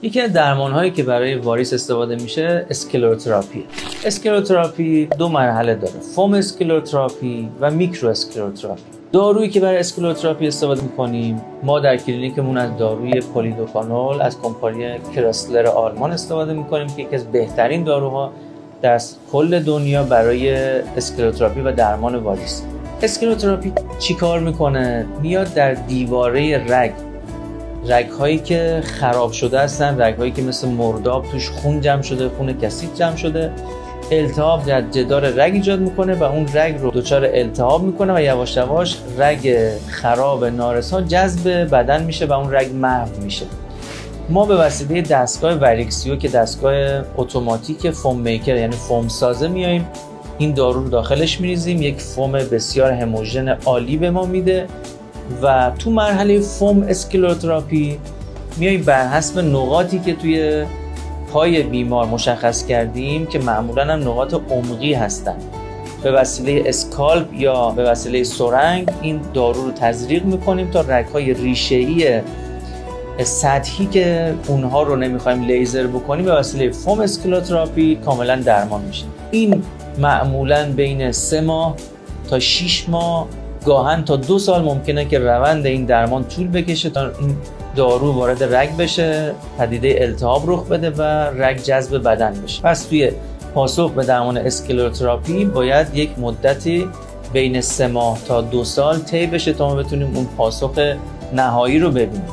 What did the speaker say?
یکی از درمان‌هایی که برای واریس استفاده میشه اسکلروتراپی. اسکلروتراپی دو مرحله داره: فوم اسکلروتراپی و میکرو اسکلروتراپی. دارویی که برای اسکلروتراپی استفاده می‌کنیم ما در کلینیکمون از داروی پلیدوکانول از کمپانی کراسلر آلمان استفاده می‌کنیم که یکی از بهترین داروها در کل دنیا برای اسکلروتراپی و درمان واریس. اسکلروتراپی چی کار میکنه؟ میاد در دیواره رگ‌هایی که خراب شده هستن، رگ‌هایی که مثل مرداب توش خون جمع شده، خون کثیف جمع شده، التهاب در جدار رگ ایجاد میکنه و اون رگ رو دچار التهاب میکنه و یواش یواش رگ خراب نارسا جذب بدن میشه و اون رگ محو میشه. ما به وسیله دستگاه وریکسیو که دستگاه اتوماتیک فوم میکر یعنی فوم سازه میایم این دارو رو داخلش میریزیم، یک فوم بسیار هموژن عالی به ما میده و تو مرحله فوم اسکلروتراپی میای بر حسب نقاطی که توی پای بیمار مشخص کردیم که معمولاً هم نقاط عمقی هستن، به وسیله اسکالپ یا به وسیله سرنگ این دارو رو تزریق میکنیم تا رگ‌های ریشه‌ای سطحی که اونها رو نمیخوایم لیزر بکنیم به وسیله فوم اسکلروتراپی کاملا درمان میشه. این معمولاً بین 3 ماه تا 6 ماه گاهن تا 2 سال ممکنه که روند این درمان طول بکشه تا این دارو وارد رگ بشه، پدیده التهاب رخ بده و رگ جذب بدن بشه. پس توی پاسخ به درمان اسکلروتراپی باید یک مدتی بین 3 ماه تا 2 سال طی بشه تا ما بتونیم اون پاسخ نهایی رو ببینیم.